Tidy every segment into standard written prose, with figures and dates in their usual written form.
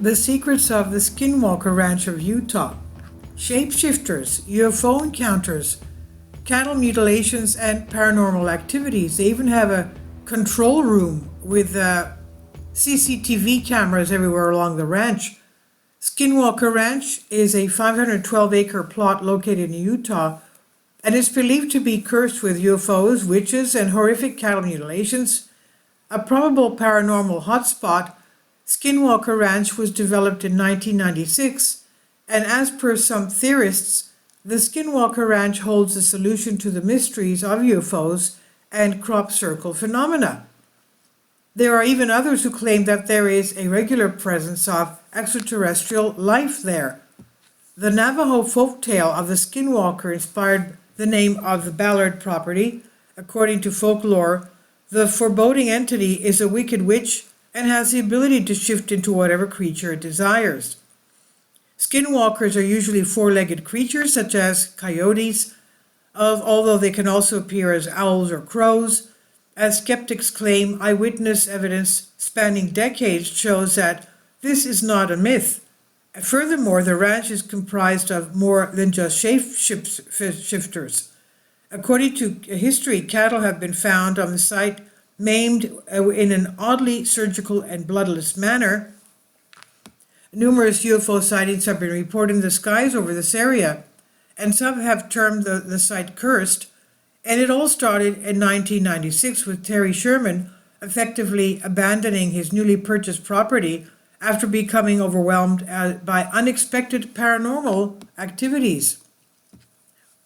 The Secrets of the Skinwalker Ranch of Utah, Shapeshifters, UFO Encounters, Cattle Mutilations, and Paranormal Activities. They even have a control room with CCTV cameras everywhere along the ranch. Skinwalker Ranch is a 512-acre plot located in Utah and is believed to be cursed with UFOs, witches, and horrific cattle mutilations. A probable paranormal hotspot, Skinwalker Ranch was developed in 1996, and as per some theorists, the Skinwalker Ranch holds the solution to the mysteries of UFOs and crop circle phenomena. There are even others who claim that there is a regular presence of extraterrestrial life there. The Navajo folktale of the Skinwalker inspired the name of the Ballard property. According to folklore, the foreboding entity is a wicked witch and has the ability to shift into whatever creature it desires. Skinwalkers are usually four-legged creatures such as coyotes, although they can also appear as owls or crows. As skeptics claim, eyewitness evidence spanning decades shows that this is not a myth. Furthermore, the ranch is comprised of more than just shapeshifters. According to history, cattle have been found on the site maimed in an oddly surgical and bloodless manner. Numerous UFO sightings have been reported in the skies over this area, and some have termed the site cursed. And it all started in 1996 with Terry Sherman effectively abandoning his newly purchased property after becoming overwhelmed by unexpected paranormal activities.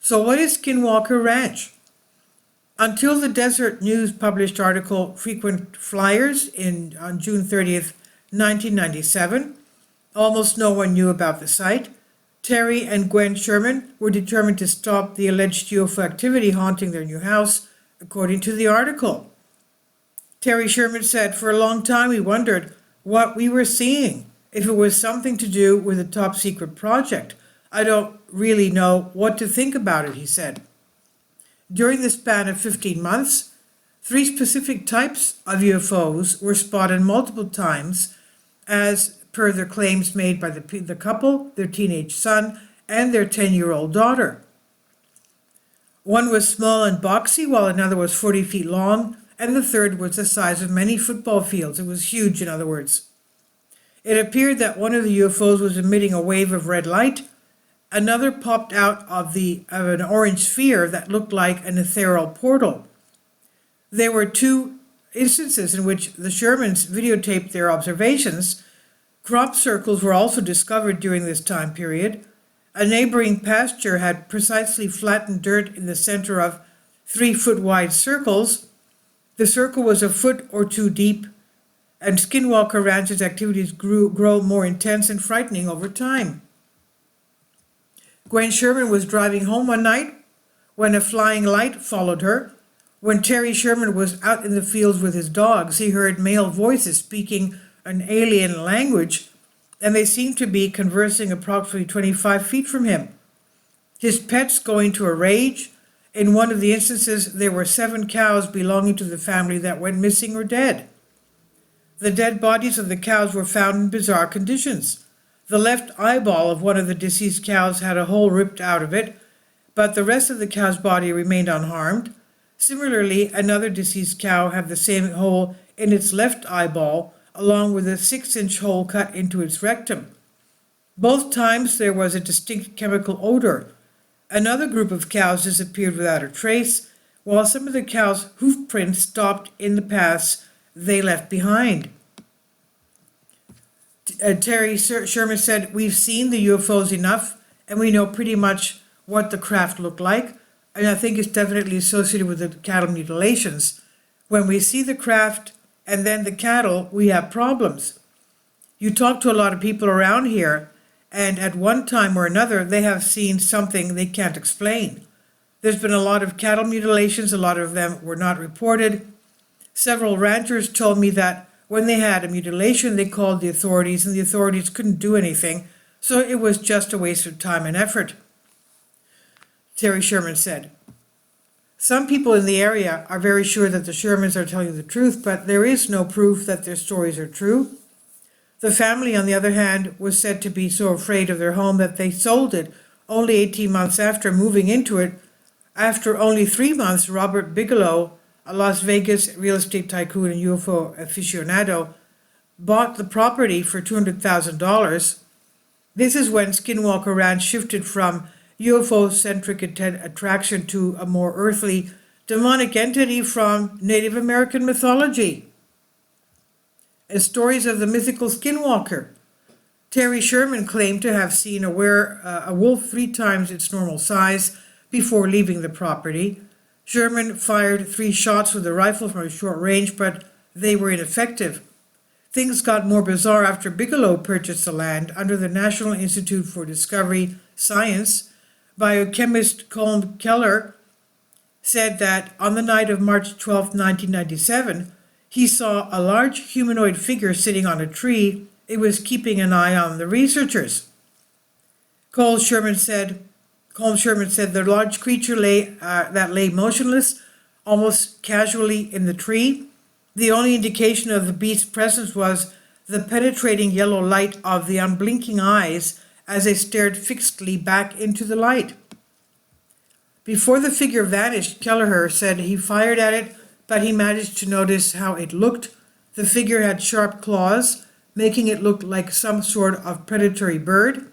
So what is Skinwalker Ranch? Until the Desert News published article Frequent Flyers on June 30th, 1997, almost no one knew about the site. Terry and Gwen Sherman were determined to stop the alleged UFO activity haunting their new house, according to the article. Terry Sherman said, "For a long time we wondered what we were seeing, if it was something to do with a top secret project. I don't really know what to think about it," he said. During the span of 15 months, 3 specific types of UFOs were spotted multiple times, as per their claims made by the couple, their teenage son, and their 10-year-old daughter. One was small and boxy, while another was 40 feet long, and the third was the size of many football fields. It was huge, in other words. It appeared that one of the UFOs was emitting a wave of red light. Another popped out of an orange sphere that looked like an ethereal portal. There were 2 instances in which the Shermans videotaped their observations. Crop circles were also discovered during this time period. A neighboring pasture had precisely flattened dirt in the center of 3-foot-wide circles. The circle was a foot or 2 deep, and Skinwalker Ranch's activities grow more intense and frightening over time. Gwen Sherman was driving home one night when a flying light followed her. When Terry Sherman was out in the fields with his dogs, he heard male voices speaking an alien language, and they seemed to be conversing approximately 25 feet from him. His pets go into a rage. In one of the instances, there were 7 cows belonging to the family that went missing or dead. The dead bodies of the cows were found in bizarre conditions. The left eyeball of one of the deceased cows had a hole ripped out of it, but the rest of the cow's body remained unharmed. Similarly, another deceased cow had the same hole in its left eyeball, along with a 6-inch hole cut into its rectum. Both times there was a distinct chemical odor. Another group of cows disappeared without a trace, while some of the cows' hoof prints stopped in the paths they left behind. Terry Sherman said, "We've seen the UFOs enough, and we know pretty much what the craft looked like, and I think it's definitely associated with the cattle mutilations. When we see the craft and then the cattle, we have problems. You talk to a lot of people around here, and at one time or another, they have seen something they can't explain. There's been a lot of cattle mutilations. A lot of them were not reported. Several ranchers told me that when they had a mutilation, they called the authorities, and the authorities couldn't do anything, so it was just a waste of time and effort," Terry Sherman said. Some people in the area are very sure that the Shermans are telling the truth, but there is no proof that their stories are true. The family, on the other hand, was said to be so afraid of their home that they sold it only 18 months after moving into it. After only 3 months, Robert Bigelow, a Las Vegas real estate tycoon and UFO aficionado, bought the property for $200,000. This is when Skinwalker Ranch shifted from UFO-centric attraction to a more earthly, demonic entity from Native American mythology. As stories of the mythical Skinwalker. Terry Sherman claimed to have seen a wolf 3 times its normal size before leaving the property. Sherman fired 3 shots with a rifle from a short range, but they were ineffective. Things got more bizarre after Bigelow purchased the land under the National Institute for Discovery Science. Biochemist Colm Keller said that on the night of March 12, 1997, he saw a large humanoid figure sitting on a tree. It was keeping an eye on the researchers. Colm Sherman said the large creature lay motionless, almost casually in the tree. The only indication of the beast's presence was the penetrating yellow light of the unblinking eyes as they stared fixedly back into the light. Before the figure vanished, Kelleher said he fired at it, but he managed to notice how it looked. The figure had sharp claws, making it look like some sort of predatory bird.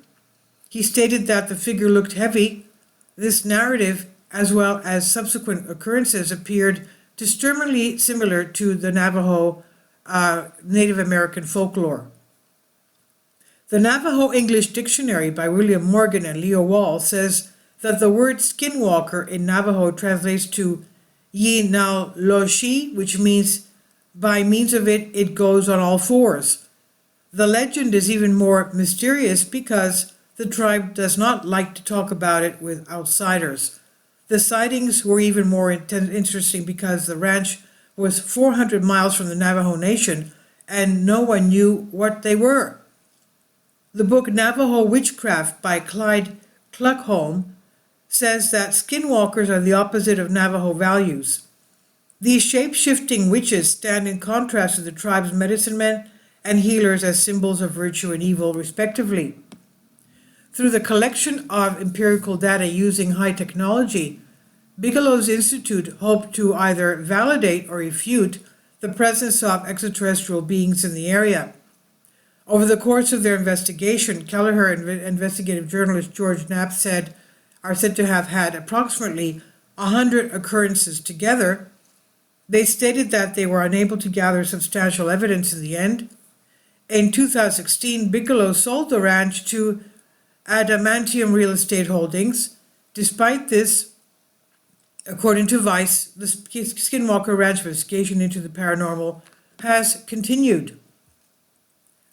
He stated that the figure looked heavy. This narrative, as well as subsequent occurrences, appeared disturbingly similar to the Navajo Native American folklore. The Navajo English Dictionary by William Morgan and Leo Wall says that the word skinwalker in Navajo translates to Yi Nao Loshi, which means by means of it, it goes on all fours. The legend is even more mysterious because the tribe does not like to talk about it with outsiders. The sightings were even more interesting because the ranch was 400 miles from the Navajo Nation and no one knew what they were. The book Navajo Witchcraft by Clyde Kluckholm says that skinwalkers are the opposite of Navajo values. These shape-shifting witches stand in contrast to the tribe's medicine men and healers as symbols of virtue and evil, respectively. Through the collection of empirical data using high technology, Bigelow's institute hoped to either validate or refute the presence of extraterrestrial beings in the area. Over the course of their investigation, Kelleher and investigative journalist George Knapp are said to have had approximately 100 occurrences together. They stated that they were unable to gather substantial evidence in the end. In 2016, Bigelow sold the ranch to Adamantium Real Estate Holdings. Despite this, according to Vice, the Skinwalker Ranch investigation into the paranormal has continued.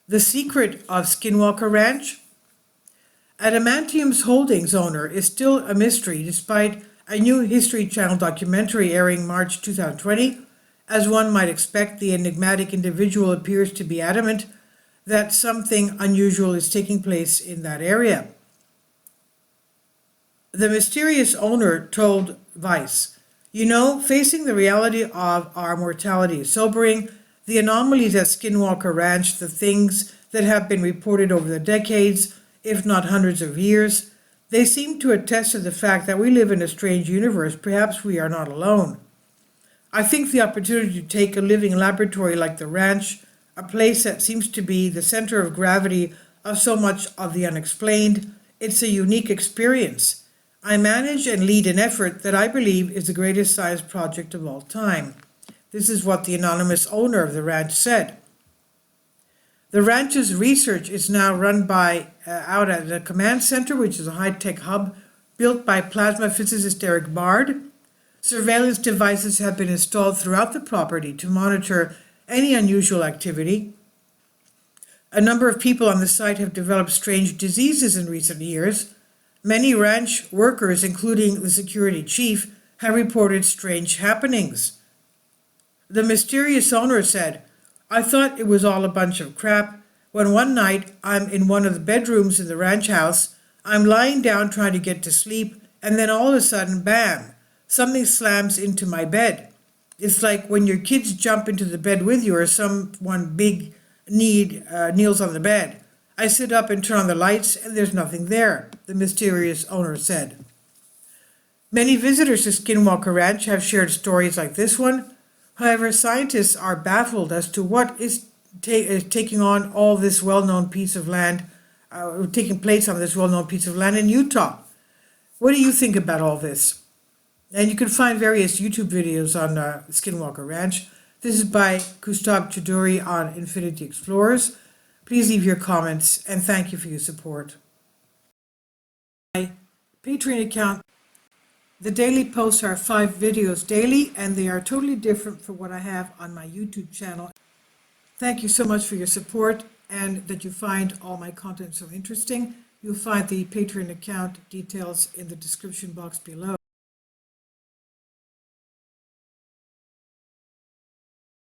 The secret of Skinwalker Ranch? Adamantium's holdings owner is still a mystery despite a new History Channel documentary airing March 2020. As one might expect, the enigmatic individual appears to be adamant that something unusual is taking place in that area. The mysterious owner told Vice, facing the reality of our mortality is sobering. The anomalies at Skinwalker Ranch, the things that have been reported over the decades, if not hundreds of years, they seem to attest to the fact that we live in a strange universe. Perhaps we are not alone. I think the opportunity to take a living laboratory like the ranch, a place that seems to be the center of gravity of so much of the unexplained, it's a unique experience. I manage and lead an effort that I believe is the greatest science project of all time. This is what the anonymous owner of the ranch said. The ranch's research is now run out at the command center, which is a high-tech hub built by plasma physicist Eric Bard. Surveillance devices have been installed throughout the property to monitor any unusual activity. A number of people on the site have developed strange diseases in recent years. Many ranch workers, including the security chief, have reported strange happenings. The mysterious owner said, "I thought it was all a bunch of crap when one night I'm in one of the bedrooms in the ranch house. I'm lying down trying to get to sleep, and then all of a sudden, bam, something slams into my bed. It's like when your kids jump into the bed with you or someone big kneels on the bed. I sit up and turn on the lights, and there's nothing there, the mysterious owner said. Many visitors to Skinwalker Ranch have shared stories like this one. However, scientists are baffled as to what is taking on all this well-known piece of land, taking place on this well-known piece of land in Utah. What do you think about all this? And you can find various YouTube videos on Skinwalker Ranch. This is by Kustab Chuduri on Infinity Explorers. Please leave your comments, and thank you for your support. My Patreon account. The daily posts are 5 videos daily, and they are totally different from what I have on my YouTube channel. Thank you so much for your support and that you find all my content so interesting. You'll find the Patreon account details in the description box below.